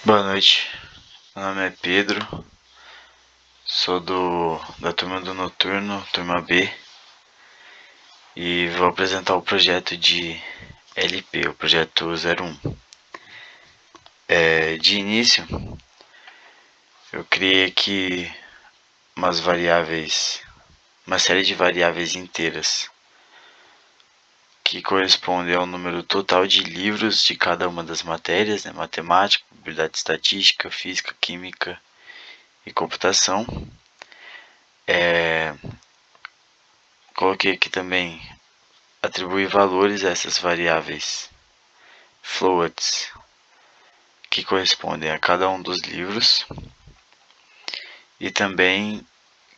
Boa noite, meu nome é Pedro, sou da turma do Noturno, turma B, e vou apresentar o projeto de LP, o projeto 01. De início, eu criei aqui uma série de variáveis inteiras, que correspondem ao número total de livros de cada uma das matérias, né? Matemática, probabilidade estatística, física, química e computação. Coloquei aqui também atribuir valores a essas variáveis floats, que correspondem a cada um dos livros, e também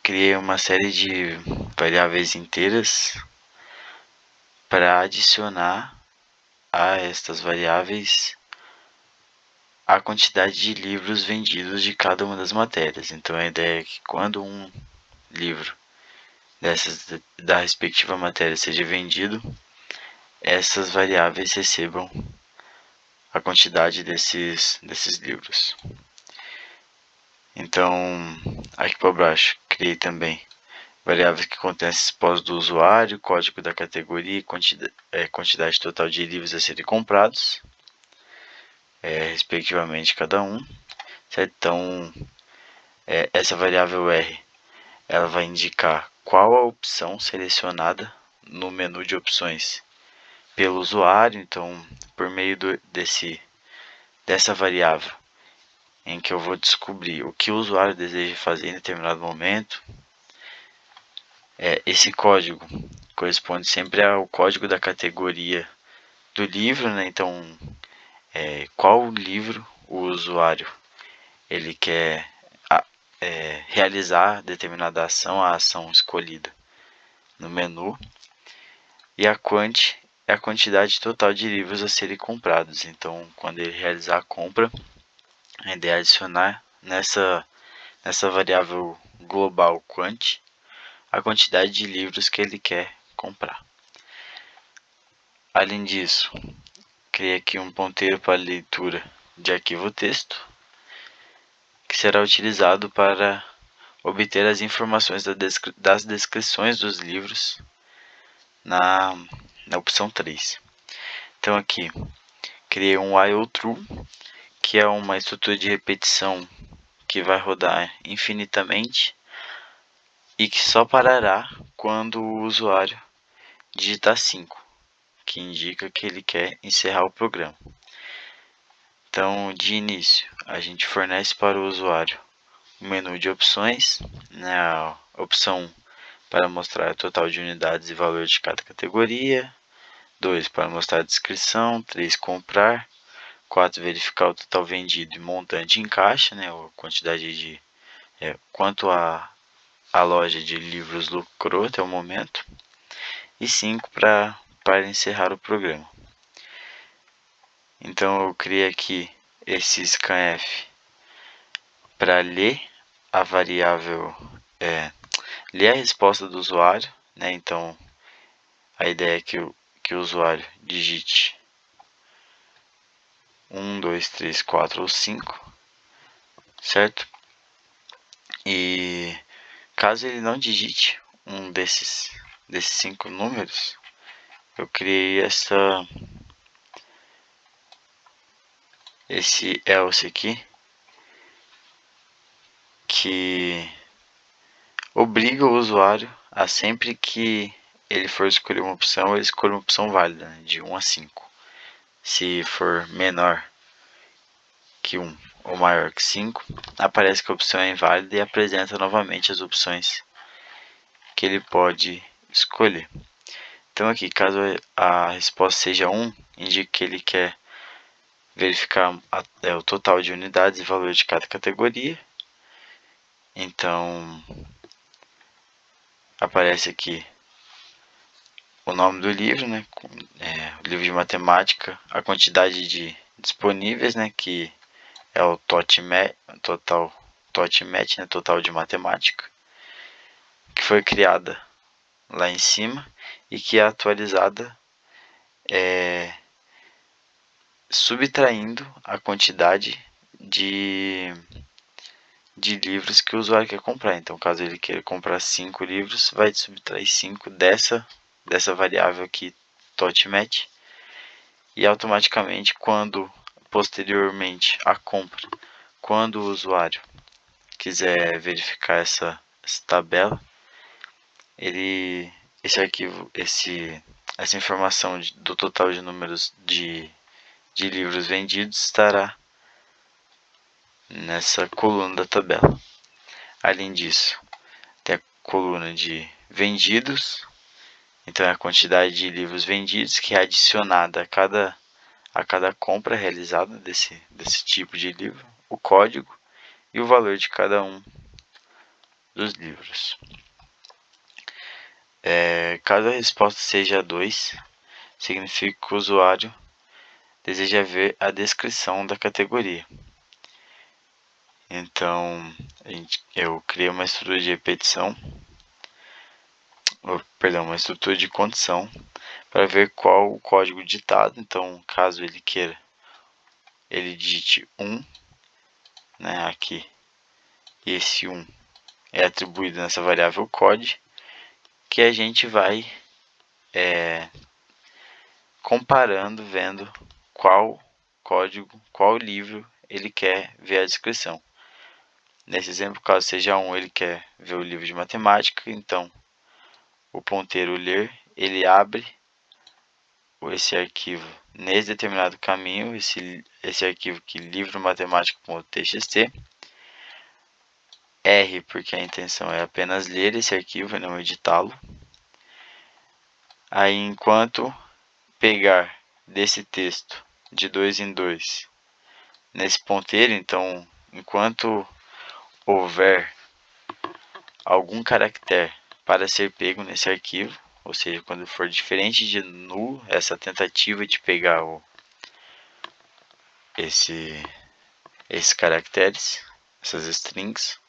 criei uma série de variáveis inteiras para adicionar a estas variáveis a quantidade de livros vendidos de cada uma das matérias. Então a ideia é que quando um livro da respectiva matéria seja vendido, essas variáveis recebam a quantidade desses livros. Então, aqui para baixo, criei também variáveis que contêm as pós do usuário, código da categoria e quantidade total de livros a serem comprados, respectivamente cada um. Certo? Então, essa variável R ela vai indicar qual a opção selecionada no menu de opções pelo usuário. Então, por meio dessa variável, em que eu vou descobrir o que o usuário deseja fazer em determinado momento. Esse código corresponde sempre ao código da categoria do livro, né? Então, qual livro o usuário ele quer realizar determinada ação, a ação escolhida no menu. E a quant é a quantidade total de livros a serem comprados. Então, quando ele realizar a compra, a ideia é adicionar nessa variável global quant a quantidade de livros que ele quer comprar. Além disso, criei aqui um ponteiro para leitura de arquivo texto, que será utilizado para obter as informações das descrições dos livros na opção 3. Então aqui, criei um while true, que é uma estrutura de repetição que vai rodar infinitamente e que só parará quando o usuário digitar 5, que indica que ele quer encerrar o programa. Então, de início, a gente fornece para o usuário um menu de opções, né, a opção 1 para mostrar o total de unidades e valor de cada categoria, 2 para mostrar a descrição, 3 comprar, 4 verificar o total vendido e montante em caixa, né, a quantidade de quanto a loja de livros lucrou até o momento, e 5 para encerrar o programa. Então eu criei aqui esse scanf para ler a variável, ler a resposta do usuário, né? Então a ideia é que o usuário digite 1, 2, 3, 4 ou 5, certo? E caso ele não digite um desses 5 números, eu criei esse else aqui, que obriga o usuário a, sempre que ele for escolher uma opção, ele escolhe uma opção válida, né, de 1 a 5. Se for menor que 1 ou maior que 5, aparece que a opção é inválida e apresenta novamente as opções que ele pode escolher. Então aqui, caso a resposta seja 1, indica que ele quer verificar o total de unidades e valor de cada categoria. Então aparece aqui o nome do livro, né? O livro de matemática, a quantidade de disponíveis, né? Que é o TOTMAT, né? Total de matemática, que foi criada lá em cima e que é atualizada subtraindo a quantidade de livros que o usuário quer comprar. Então, caso ele queira comprar 5 livros, vai subtrair 5 dessa variável aqui, TOTMAT, e automaticamente, quando posteriormente a compra, quando o usuário quiser verificar essa tabela, esse arquivo, essa informação do total de números de livros vendidos estará nessa coluna da tabela. Além disso, tem a coluna de vendidos, então é a quantidade de livros vendidos que é adicionada a cada compra realizada desse tipo de livro, o código e o valor de cada um dos livros. Caso a resposta seja 2, significa que o usuário deseja ver a descrição da categoria. Então, eu criei uma estrutura de repetição, uma estrutura de condição para ver qual o código ditado. Então, caso ele queira, ele digite 1, né, aqui, e esse 1 é atribuído nessa variável code, que a gente vai comparando, vendo qual código, qual livro ele quer ver a descrição. Nesse exemplo, caso seja 1, ele quer ver o livro de matemática, então o ponteiro ler, ele abre esse arquivo nesse determinado caminho, esse arquivo aqui, livro matemática.txt, R, porque a intenção é apenas ler esse arquivo e não editá-lo. Aí, enquanto pegar desse texto de 2 em 2 nesse ponteiro, então, enquanto houver algum caractere para ser pego nesse arquivo, ou seja, quando for diferente de null, essa tentativa de pegar esses caracteres, essas strings,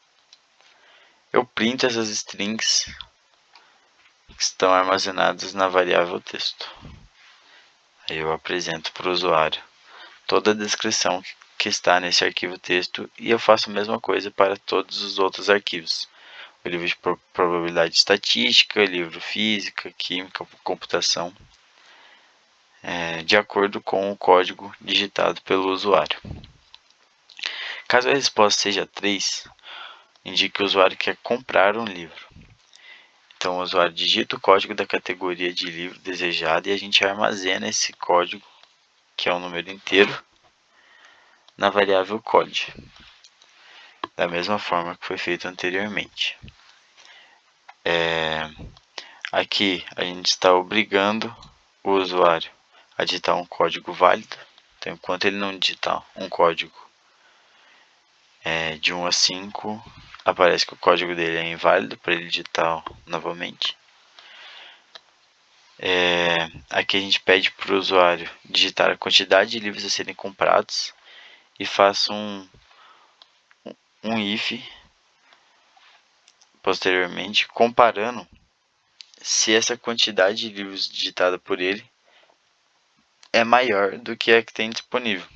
eu printo essas strings que estão armazenadas na variável texto. Aí eu apresento para o usuário toda a descrição que está nesse arquivo texto e eu faço a mesma coisa para todos os outros arquivos. O livro de probabilidade estatística, livro física, química, computação, de acordo com o código digitado pelo usuário. Caso a resposta seja 3, indique que o usuário quer comprar um livro. Então o usuário digita o código da categoria de livro desejado e a gente armazena esse código, que é um número inteiro, na variável code, da mesma forma que foi feito anteriormente. Aqui a gente está obrigando o usuário a digitar um código válido. Então, enquanto ele não digitar um código de 1 a 5, aparece que o código dele é inválido para ele digitar novamente. Aqui a gente pede para o usuário digitar a quantidade de livros a serem comprados e faça um if posteriormente, comparando se essa quantidade de livros digitada por ele é maior do que a que tem disponível.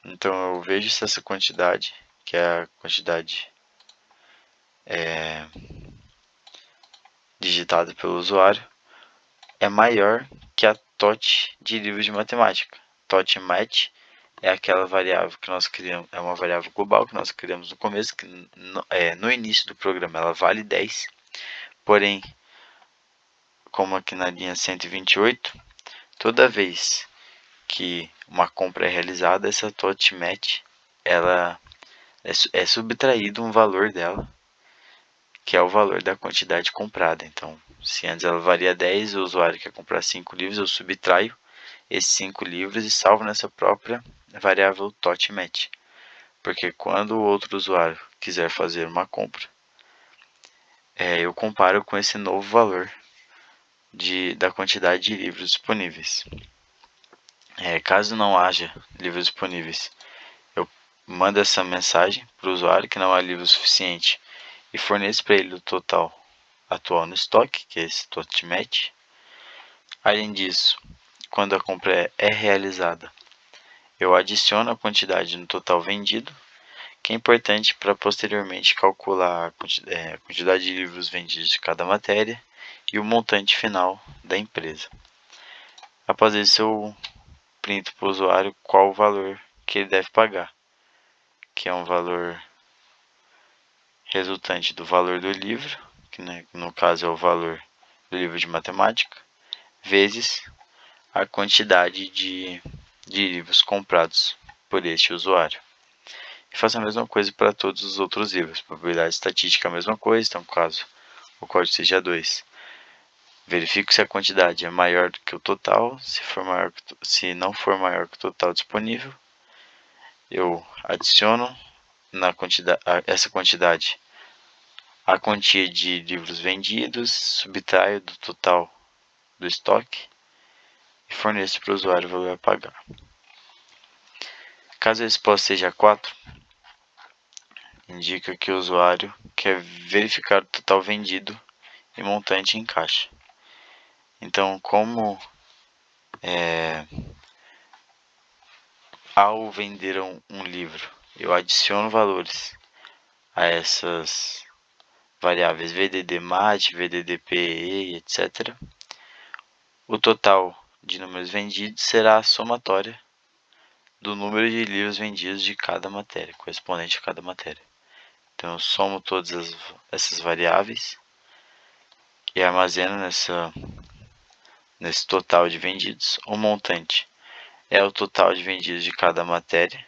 Então eu vejo se essa quantidade, que é a quantidade digitada pelo usuário, é maior que a TOT de livros de matemática. TOTMAT é aquela variável que nós criamos, é uma variável global que nós criamos no começo, que no início do programa ela vale 10, porém, como aqui na linha 128, toda vez que uma compra é realizada, essa TOTMAT, ela é subtraído um valor dela, que é o valor da quantidade comprada. Então, se antes ela valia 10, o usuário quer comprar 5 livros, eu subtraio esses 5 livros e salvo nessa própria variável TOTMAT. Porque quando o outro usuário quiser fazer uma compra, eu comparo com esse novo valor da quantidade de livros disponíveis. Caso não haja livros disponíveis, eu mando essa mensagem para o usuário que não há livro suficiente e forneço para ele o total atual no estoque, que é esse TOTMAT. Além disso, quando a compra é realizada, eu adiciono a quantidade no total vendido, que é importante para posteriormente calcular a quantidade de livros vendidos de cada matéria e o montante final da empresa. Após isso, eu printo para o usuário qual o valor que ele deve pagar, que é um valor resultante do valor do livro, que no caso é o valor do livro de matemática, vezes a quantidade de livros comprados por este usuário. E faço a mesma coisa para todos os outros livros. Probabilidade estatística é a mesma coisa, então caso o código seja 2, verifico se a quantidade é maior do que o total. Se não for maior que o total disponível, eu adiciono essa quantidade a quantia de livros vendidos, subtraio do total do estoque e forneço para o usuário o valor a pagar. Caso a resposta seja 4, indica que o usuário quer verificar o total vendido e montante em caixa. Então, como ao vender um livro, eu adiciono valores a essas variáveis VDD-MAT, VDD-PE, etc. O total de números vendidos será a somatória do número de livros vendidos de cada matéria, correspondente a cada matéria. Então eu somo todas essas variáveis e armazeno nesse total de vendidos. O montante é o total de vendidos de cada matéria,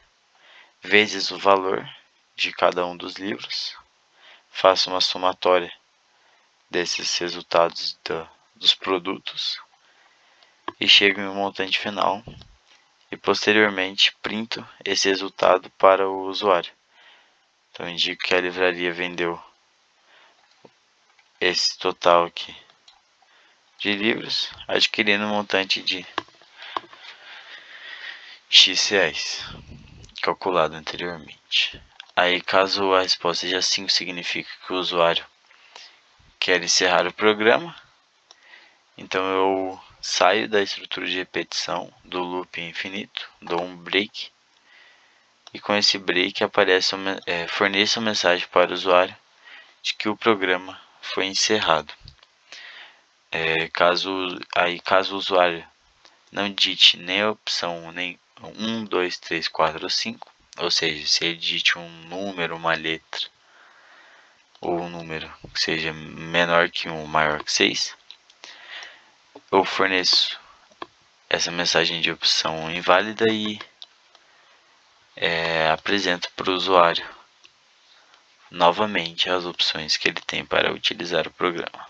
vezes o valor de cada um dos livros. Faço uma somatória desses resultados dos produtos e chego em um montante final e posteriormente printo esse resultado para o usuário. Então indico que a livraria vendeu esse total aqui de livros, adquirindo um montante de X reais, calculado anteriormente. Aí, caso a resposta seja 5, significa que o usuário quer encerrar o programa. Então eu saio da estrutura de repetição do loop infinito, dou um break, e com esse break forneço uma mensagem para o usuário de que o programa foi encerrado. Caso o usuário não digite nem a opção nem 1, 2, 3, 4 ou 5, ou seja, se ele digite um número, uma letra, ou um número que seja menor que 1 ou maior que 6, eu forneço essa mensagem de opção inválida e apresento para o usuário novamente as opções que ele tem para utilizar o programa.